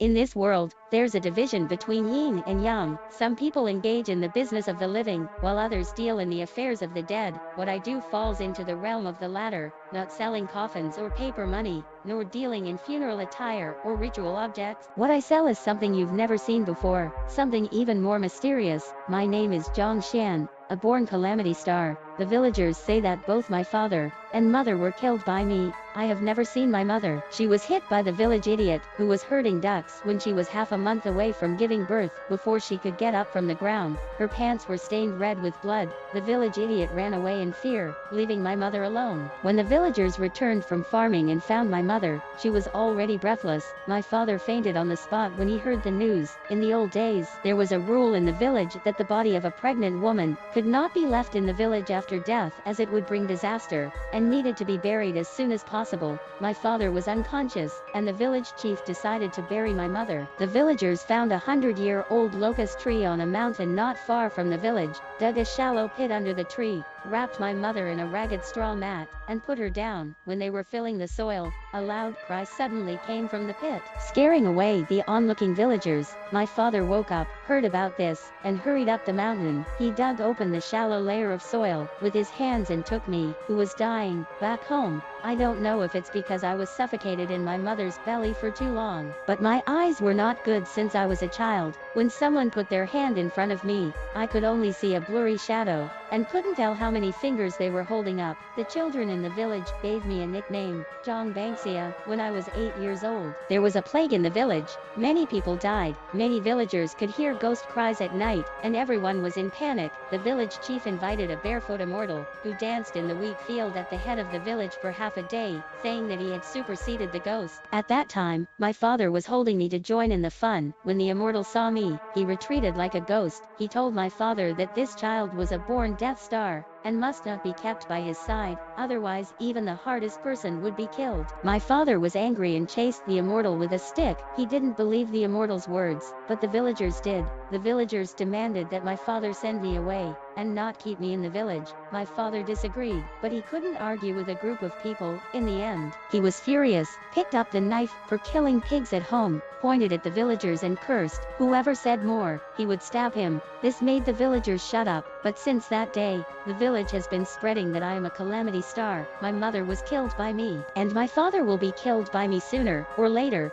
In this world, there's a division between yin and yang. Some people engage in the business of the living, while others deal in the affairs of the dead. What I do falls into the realm of the latter, not selling coffins or paper money, nor dealing in funeral attire or ritual objects. What I sell is something you've never seen before, something even more mysterious. My name is Zhang Xian, a born calamity star. The villagers say that both my father and mother were killed by me. I have never seen my mother. She was hit by the village idiot who was herding ducks when she was half a month away from giving birth. Before she could get up from the ground, her pants were stained red with blood. The village idiot ran away in fear, leaving my mother alone. When the villagers returned from farming and found my mother, she was already breathless. My father fainted on the spot when he heard the news. In the old days, there was a rule in the village that the body of a pregnant woman could not be left in the village after death, as it would bring disaster, and needed to be buried as soon as possible. My father was unconscious, and the village chief decided to bury my mother. The villagers found a 100-year-old locust tree on a mountain not far from the village, dug a shallow pit under the tree, wrapped my mother in a ragged straw mat, and put her down. When they were filling the soil, a loud cry suddenly came from the pit, scaring away the onlooking villagers. My father woke up, heard about this, and hurried up the mountain. He dug open the shallow layer of soil with his hands and took me, who was dying, back home. I don't know if it's because I was suffocated in my mother's belly for too long, but my eyes were not good since I was a child. When someone put their hand in front of me, I could only see a blurry shadow, and couldn't tell how many fingers they were holding up. The children in the village gave me a nickname, Zhang Bangxia, when I was 8 years old. There was a plague in the village. Many people died. Many villagers could hear ghost cries at night, and everyone was in panic. The village chief invited a barefoot immortal, who danced in the wheat field at the head of the village for half a day, saying that he had superseded the ghost. At that time, my father was holding me to join in the fun. When the immortal saw me, he retreated like a ghost. He told my father that this child was a born Death Star, and must not be kept by his side, otherwise even the hardest person would be killed. My father was angry and chased the immortal with a stick. He didn't believe the immortal's words, but the villagers did. The villagers demanded that my father send me away, and not keep me in the village. My father disagreed, but he couldn't argue with a group of people. In the end, he was furious, picked up the knife for killing pigs at home, pointed at the villagers and cursed. Whoever said more, he would stab him. This made the villagers shut up, but since that day, the village has been spreading that I am a calamity star. My mother was killed by me, and my father will be killed by me sooner or later.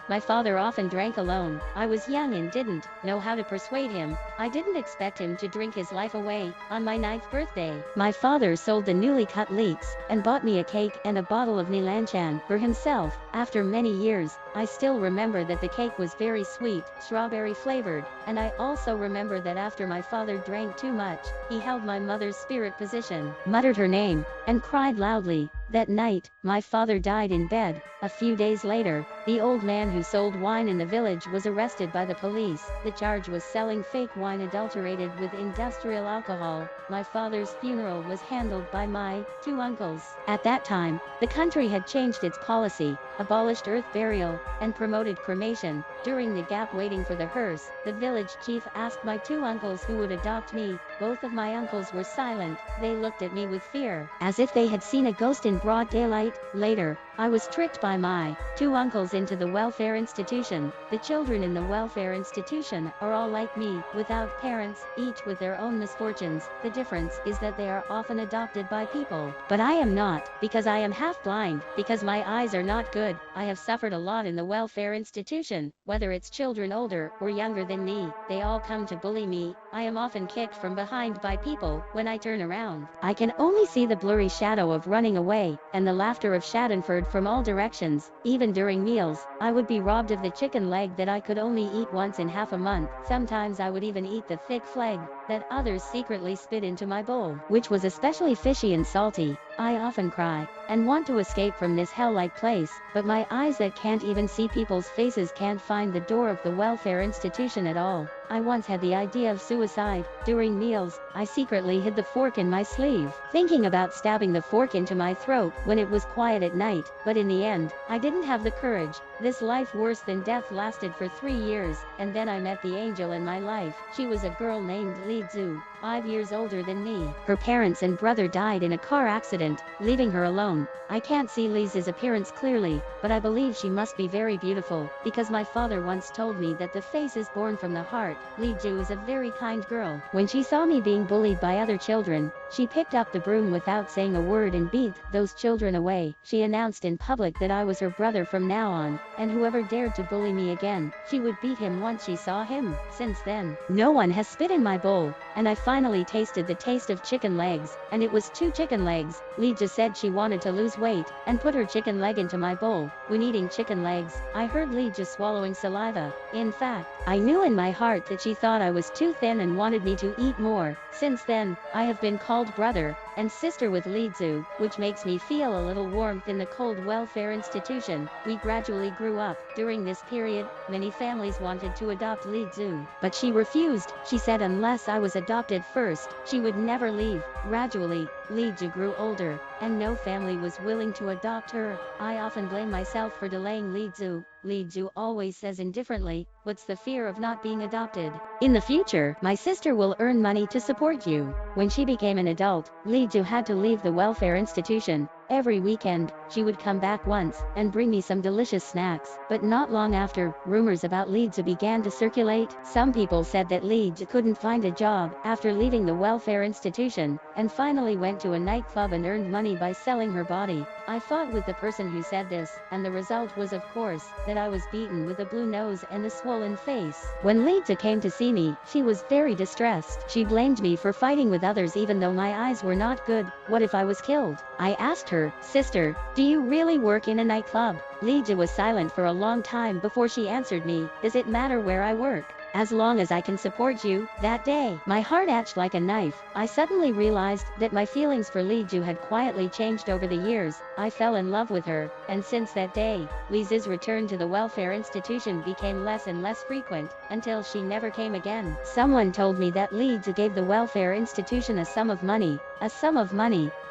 My father often drank alone. I was young and didn't know how to persuade him. I didn't expect him to drink his life away on my 9th birthday. My father sold the newly cut leeks and bought me a cake and a bottle of Nilanchan for himself. After many years, I still remember that the cake was very sweet, strawberry flavored, and I also remember that after my father drank too much, he held my mother's spirit position, muttered her name, and cried loudly. That night, my father died in bed. A few days later, the old man who sold wine in the village was arrested by the police. The charge was selling fake wine adulterated with industrial alcohol. My father's funeral was handled by my 2 uncles. At that time, the country had changed its policy, abolished earth burial, and promoted cremation. During the gap waiting for the hearse, the village chief asked my 2 uncles who would adopt me. Both of my uncles were silent. They looked at me with fear, as if they had seen a ghost in broad daylight. Later, I was tricked by my 2 uncles into the welfare institution. The children in the welfare institution are all like me, without parents, each with their own misfortunes. The difference is that they are often adopted by people. But I am not, because I am half blind, because my eyes are not good. I have suffered a lot in the welfare institution, whether it's children older or younger than me. They all come to bully me. I am often kicked from behind by people. When I turn around, I can only see the blurry shadow of running away, and the laughter of Schadenfreude from all directions. Even during meals, I would be robbed of the chicken leg that I could only eat once in half a month. Sometimes I would even eat the thick flag that others secretly spit into my bowl, which was especially fishy and salty. I often cry and want to escape from this hell-like place, but my eyes that can't even see people's faces can't find the door of the welfare institution at all. I once had the idea of suicide. During meals, I secretly hid the fork in my sleeve, thinking about stabbing the fork into my throat when it was quiet at night, but in the end, I didn't have the courage. This life worse than death lasted for 3 years, and then I met the angel in my life. She was a girl named Li Zhu, 5 years older than me. Her parents and brother died in a car accident, leaving her alone. I can't see Li's appearance clearly, but I believe she must be very beautiful, because my father once told me that the face is born from the heart. Li Zhu is a very kind girl. When she saw me being bullied by other children, she picked up the broom without saying a word and beat those children away. She announced in public that I was her brother from now on, and whoever dared to bully me again, she would beat him once she saw him. Since then, no one has spit in my bowl, and I finally tasted the taste of chicken legs, and it was 2 chicken legs. Li just said she wanted to lose weight, and put her chicken leg into my bowl. When eating chicken legs, I heard Li just swallowing saliva. In fact, I knew in my heart that she thought I was too thin and wanted me to eat more. Since then, I have been called brother and sister with Li Zhu, which makes me feel a little warmth in the cold welfare institution. We gradually grew up. During this period, many families wanted to adopt Li Zhu, but she refused. She said unless I was adopted first, she would never leave. Gradually, Li Zhu grew older, and no family was willing to adopt her. I often blame myself for delaying Li Zhu. Li Zhu always says indifferently, "What's the fear of not being adopted? In the future, my sister will earn money to support you." When she became an adult, Li Zhu had to leave the welfare institution. Every weekend, she would come back once and bring me some delicious snacks. But not long after, rumors about Li Zhu began to circulate. Some people said that Li Zhu couldn't find a job after leaving the welfare institution, and finally went to a nightclub and earned money by selling her body. I fought with the person who said this, and the result was, of course, that I was beaten with a blue nose and a swollen face. When Li Zhu came to see me, she was very distressed. She blamed me for fighting with others even though my eyes were not good. What if I was killed? I asked her, "Sister, do you really work in a nightclub?" Li Zhu was silent for a long time before she answered me, "Does it matter where I work? As long as I can support you." That day, my heart etched like a knife. I suddenly realized that my feelings for Li Zhu had quietly changed over the years. I fell in love with her, and since that day, Li Zhu's return to the welfare institution became less and less frequent, until she never came again. Someone told me that Li Zhu gave the welfare institution a sum of money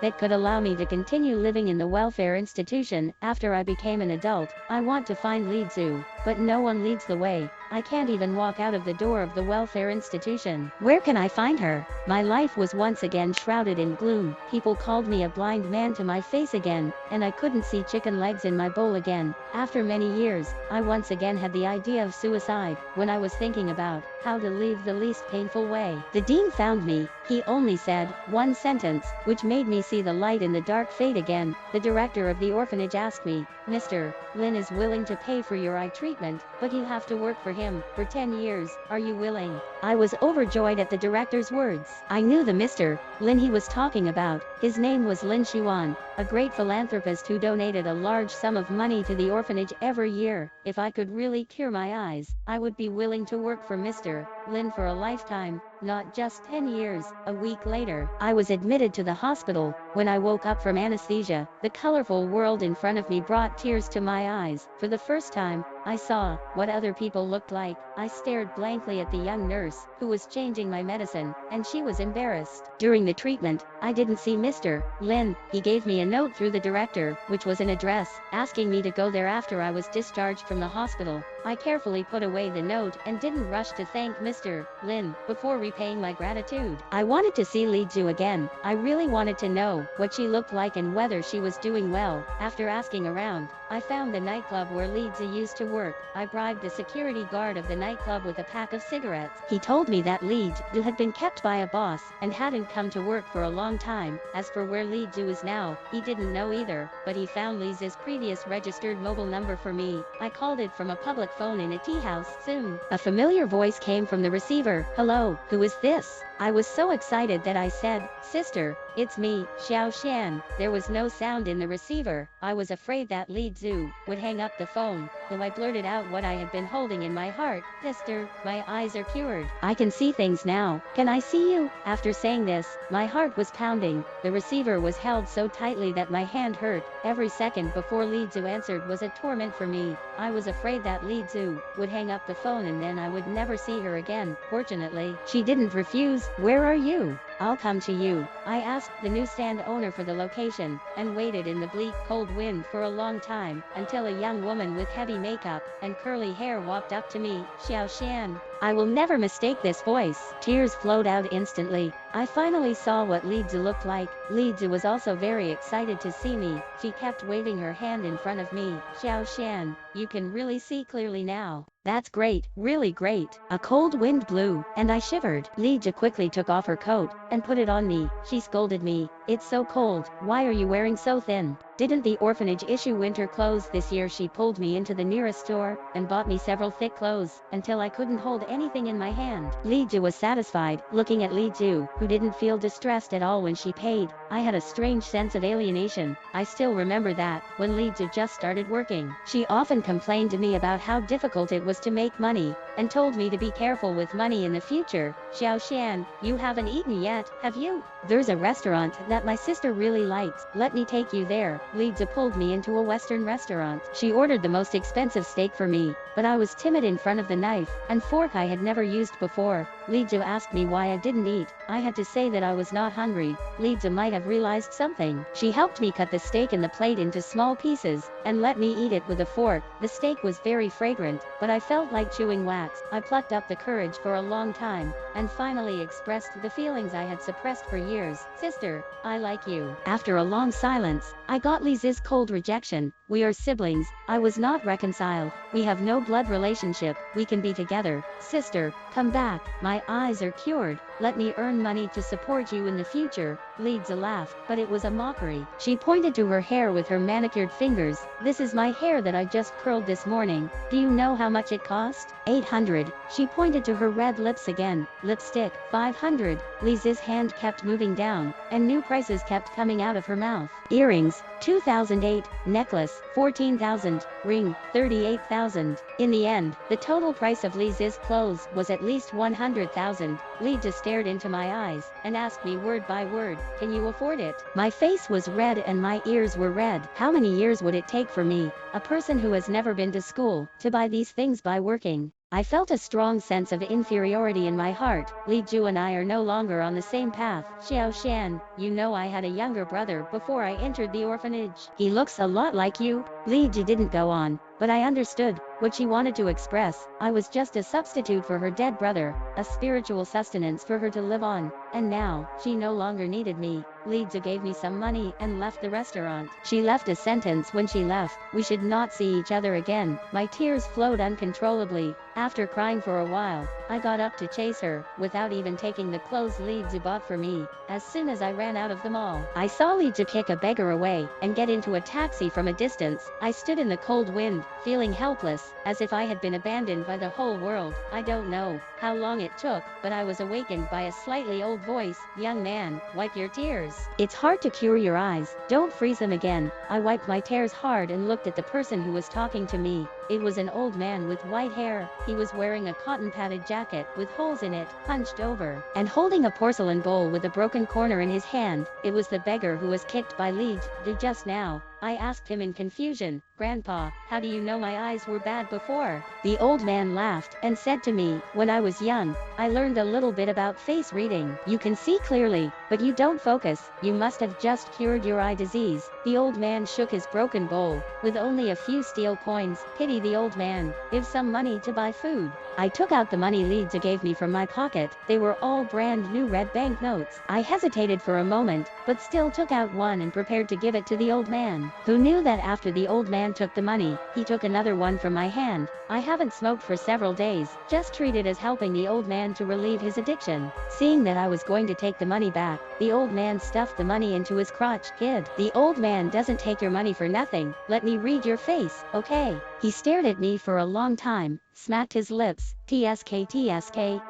that could allow me to continue living in the welfare institution after I became an adult. I want to find Li Zhu, but no one leads the way. I can't even walk out of the door of the welfare institution. Where can I find her? My life was once again shrouded in gloom. People called me a blind man to my face again, and I couldn't see chicken legs in my bowl again. After many years, I once again had the idea of suicide, when I was thinking about how to leave the least painful way. The dean found me. He only said one sentence, which made me see the light in the dark fade again. The director of the orphanage asked me, "Mr. Lin is willing to pay for your eye treatment, but you have to work for him for 10 years. Are you willing?" I was overjoyed at the director's words. I knew the Mr. Lin he was talking about. His name was Lin Xuan, a great philanthropist who donated a large sum of money to the orphanage every year. If I could really cure my eyes, I would be willing to work for Mr. Lin for a lifetime, not just 10 years. A week later, I was admitted to the hospital. When I woke up from anesthesia, the colorful world in front of me brought tears to my eyes. For the first time, I saw what other people looked like. I stared blankly at the young nurse, who was changing my medicine, and she was embarrassed. During the treatment, I didn't see Mr. Lin. He gave me a note through the director, which was an address, asking me to go there after I was discharged from the hospital. I carefully put away the note and didn't rush to thank Mr. Lin before repaying my gratitude. I wanted to see Li Zhu again. I really wanted to know what she looked like and whether she was doing well. After asking around, I found the nightclub where Li Zhu used to work. I bribed the security guard of the nightclub with a pack of cigarettes. He told me that Li Zhu had been kept by a boss and hadn't come to work for a long time. As for where Li Zhu is now, he didn't know either, but he found Li Zhu's previous registered mobile number for me. I called it from a public phone in a tea house. Soon, a familiar voice came from the receiver. "Hello, who is this?" I was so excited that I said, "Sister, it's me, Xiao Xian." There was no sound in the receiver. I was afraid that Li Zhu would hang up the phone, so I blurted out what I had been holding in my heart. "Sister, my eyes are cured. I can see things now. Can I see you?" After saying this, my heart was pounding. The receiver was held so tightly that my hand hurt. Every second before Li Zhu answered was a torment for me. I was afraid that Li Zhu would hang up the phone and then I would never see her again. Fortunately, she didn't refuse. "Where are you?" "I'll come to you." I asked the newsstand owner for the location, and waited in the bleak, cold wind for a long time, until a young woman with heavy makeup and curly hair walked up to me. "Xiao Xian, I will never mistake this voice. Tears flowed out instantly. I finally saw what Li Zi looked like. Li Zi was also very excited to see me. She kept waving her hand in front of me. Xiao Shan, you can really see clearly now. That's great, really great. A cold wind blew, and I shivered. Li Zi quickly took off her coat and put it on me. She scolded me. It's so cold. Why are you wearing so thin? Didn't the orphanage issue winter clothes this year? She pulled me into the nearest store and bought me several thick clothes until I couldn't hold anything in my hand. Li Zi was satisfied, looking at Li Zi, who didn't feel distressed at all when she paid. I had a strange sense of alienation. I still remember that, when Li Zi just started working, she often complained to me about how difficult it was to make money, and told me to be careful with money in the future. Xiao Shan, you haven't eaten yet, have you? There's a restaurant that my sister really likes. Let me take you there. Li Zi pulled me into a Western restaurant. She ordered the most expensive steak for me, but I was timid in front of the knife and fork I had never used before. Li Zi asked me why I didn't eat. I had to say that I was not hungry. Li Zi might have realized something. She helped me cut the steak in the plate into small pieces and let me eat it with a fork. The steak was very fragrant, but I felt like chewing wax. I plucked up the courage for a long time and finally expressed the feelings I had suppressed for years. Sister, I like you. After a long silence, I got Li Zi's cold rejection. We are siblings. I was not reconciled. We have no blood relationship. We can be together. Sister, come back. My eyes are cured. Let me earn money to support you in the future. Li Zi laughed, but it was a mockery. She pointed to her hair with her manicured fingers. This is my hair that I just curled this morning. Do you know how much it cost? 800. She pointed to her red lips again. Lipstick, 500. Li Zi's hand kept moving down, and new prices kept coming out of her mouth. Earrings, 2008. Necklace, 14,000. Ring, 38,000. In the end, the total price of Li Zi's clothes was at least 100,000. Li Zi stared into my eyes and asked me word by word, can you afford it? My face was red and my ears were red. How many years would it take for me, a person who has never been to school, to buy these things by working? I felt a strong sense of inferiority in my heart. Li Zi and I are no longer on the same path. Xiao Shan, you know I had a younger brother before I entered the orphanage. He looks a lot like you. Li Zi didn't go on, but I understood what she wanted to express. I was just a substitute for her dead brother, a spiritual sustenance for her to live on, and now, she no longer needed me. Li Zi gave me some money and left the restaurant. She left a sentence when she left: we should not see each other again. My tears flowed uncontrollably. After crying for a while, I got up to chase her, without even taking the clothes Li Zi bought for me. As soon as I ran out of the mall, I saw Li Zi kick a beggar away and get into a taxi from a distance. I stood in the cold wind, feeling helpless, as if I had been abandoned by the whole world. I don't know how long it took, but I was awakened by a slightly old voice. Young man, wipe your tears. It's hard to cure your eyes. Don't freeze them again. I wiped my tears hard and looked at the person who was talking to me. It was an old man with white hair. He was wearing a cotton-padded jacket with holes in it, hunched over, and holding a porcelain bowl with a broken corner in his hand. It was the beggar who was kicked by Li Zi just now. I asked him in confusion, Grandpa, how do you know my eyes were bad before? The old man laughed and said to me, when I was young, I learned a little bit about face reading. You can see clearly, but you don't focus. You must have just cured your eye disease. The old man shook his broken bowl, with only a few steel coins. Pity the old man. Give some money to buy food. I took out the money Li Zi gave me from my pocket. They were all brand new red banknotes. I hesitated for a moment, but still took out one and prepared to give it to the old man, who knew that after the old man took the money, he took another one from my hand. I haven't smoked for several days, just treated as helping the old man to relieve his addiction. Seeing that I was going to take the money back, the old man stuffed the money into his crotch. Kid, the old man doesn't take your money for nothing. Let me read your face, okay? He stared at me for a long time, smacked his lips. TSK,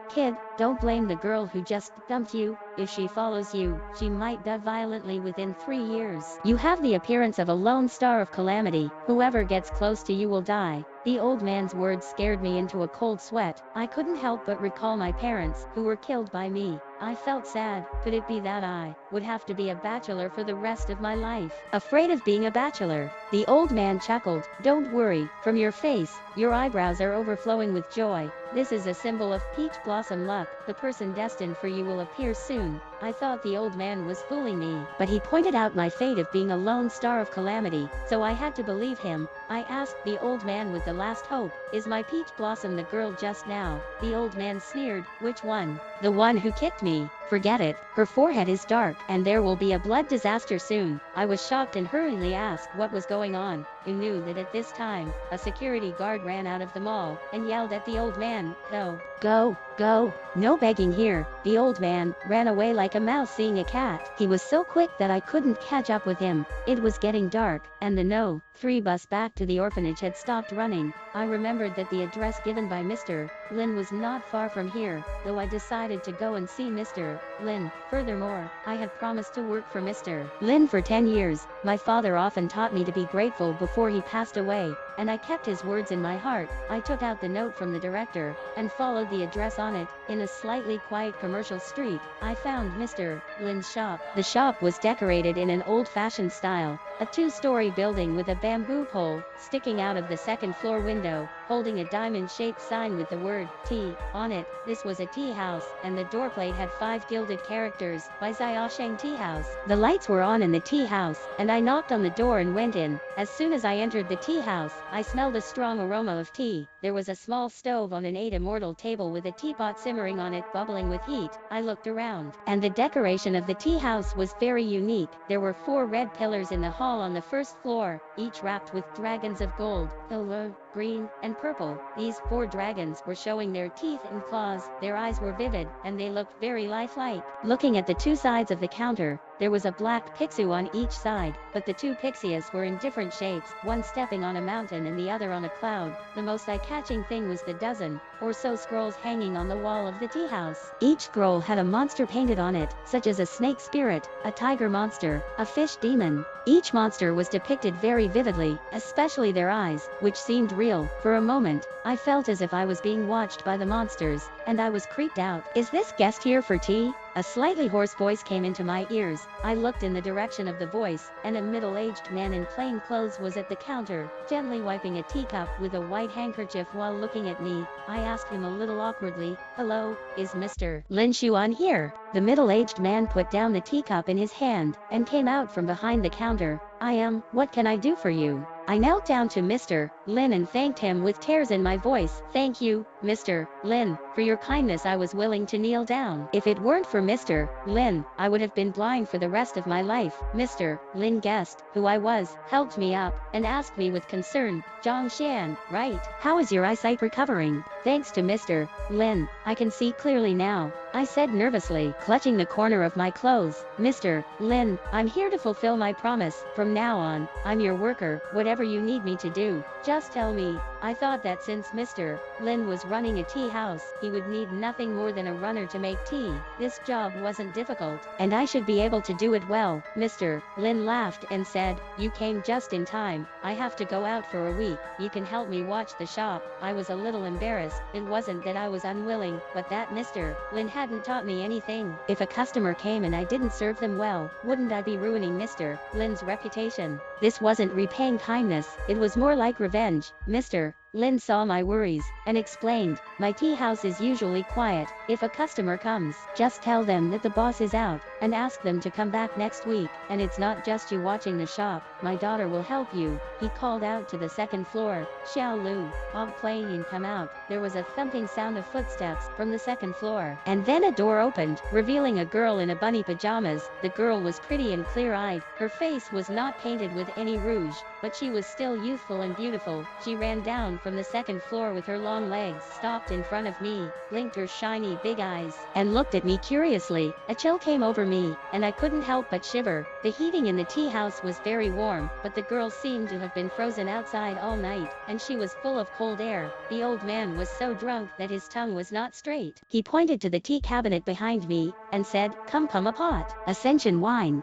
kid, don't blame the girl who just dumped you. If she follows you, she might die violently within 3 years. You have the appearance of a lone star of calamity. Whoever gets close to you will die. The old man's words scared me into a cold sweat. I couldn't help but recall my parents, who were killed by me. I felt sad. Could it be that I would have to be a bachelor for the rest of my life? Afraid of being a bachelor? The old man chuckled. Don't worry. From your face, your eyebrows are overflowing with joy. This is a symbol of peach blossom luck. The person destined for you will appear soon. I thought the old man was fooling me, but he pointed out my fate of being a lone star of calamity, so I had to believe him. I asked the old man with the the last hope. Is my peach blossom the girl just now? The old man sneered. Which one? The one who kicked me. Forget it. Her forehead is dark, and there will be a blood disaster soon. I was shocked and hurriedly asked what was going on. I knew that at this time, a security guard ran out of the mall and yelled at the old man, "Go, go, go. No begging here." The old man ran away like a mouse seeing a cat. He was so quick that I couldn't catch up with him. It was getting dark, and the No. 3 bus back to the orphanage had stopped running. I remembered that the address given by Mr. Lin was not far from here, though I decided to go and see Mr. Lin. Furthermore, I had promised to work for Mr. Lin for 10 years. My father often taught me to be grateful before he passed away, and I kept his words in my heart. I took out the note from the director and followed the address on it. In a slightly quiet commercial street, I found Mr. Lin's shop. The shop was decorated in an old-fashioned style, a 2-story building with a bamboo pole sticking out of the second-floor window, holding a diamond-shaped sign with the word tea on it. This was a tea house, and the doorplate had 5 gilded characters, by Xiaosheng Tea House. The lights were on in the tea house, and I knocked on the door and went in. As soon as I entered the tea house, I smelled a strong aroma of tea. There was a small stove on an 8-immortal table with a teapot simmering on it, bubbling with heat. I looked around, and the decoration of the tea house was very unique. There were 4 red pillars in the hall on the first floor, each wrapped with dragons of gold, silver, green, and purple. These 4 dragons were showing their teeth and claws. Their eyes were vivid, and they looked very lifelike. Looking at the 2 sides of the counter, there was a black pixie on each side, but the 2 pixies were in different shapes, one stepping on a mountain and the other on a cloud. The most eye-catching thing was the dozen or so scrolls hanging on the wall of the tea house. Each scroll had a monster painted on it, such as a snake spirit, a tiger monster, a fish demon. Each monster was depicted very vividly, especially their eyes, which seemed real. For a moment, I felt as if I was being watched by the monsters, and I was creeped out. "Is this guest here for tea?" A slightly hoarse voice came into my ears. I looked in the direction of the voice, and a middle-aged man in plain clothes was at the counter, gently wiping a teacup with a white handkerchief while looking at me. I asked him a little awkwardly, "Hello, is Mr. Lin Xuan here?" The middle-aged man put down the teacup in his hand, and came out from behind the counter. "I am. What can I do for you?" I knelt down to Mr. Lin and thanked him with tears in my voice. "Thank you, Mr. Lin. For your kindness I was willing to kneel down. If it weren't for Mr. Lin, I would have been blind for the rest of my life." Mr. Lin guessed who I was, helped me up, and asked me with concern, "Zhang Xian, right? How is your eyesight recovering?" "Thanks to Mr. Lin, I can see clearly now," I said nervously, clutching the corner of my clothes. "Mr. Lin, I'm here to fulfill my promise. From now on, I'm your worker. Whatever you need me to do, just tell me." I thought that since Mr. Lin was running a tea house, he would need nothing more than a runner to make tea. This job wasn't difficult, and I should be able to do it well. Mr. Lin laughed and said, "You came just in time. I have to go out for a week. You can help me watch the shop." I was a little embarrassed. It wasn't that I was unwilling, but that Mr. Lin hadn't taught me anything. If a customer came and I didn't serve them well, wouldn't I be ruining Mr. Lin's reputation? This wasn't repaying kindness, it was more like revenge. Mr. Lin saw my worries, and explained, "My tea house is usually quiet. If a customer comes, just tell them that the boss is out, and ask them to come back next week. And it's not just you watching the shop. My daughter will help you." He called out to the second floor, "Xiao Lu, I'll play and come out." There was a thumping sound of footsteps from the second floor, and then a door opened, revealing a girl in a bunny pajamas. The girl was pretty and clear-eyed. Her face was not painted with any rouge, but she was still youthful and beautiful. She ran down from the second floor with her long legs, stopped in front of me, blinked her shiny big eyes, and looked at me curiously. A chill came over me, and I couldn't help but shiver. The heating in the tea house was very warm, but the girl seemed to have been frozen outside all night, and she was full of cold air. The old man was so drunk that his tongue was not straight. He pointed to the tea cabinet behind me, and said, come a pot. Ascension wine."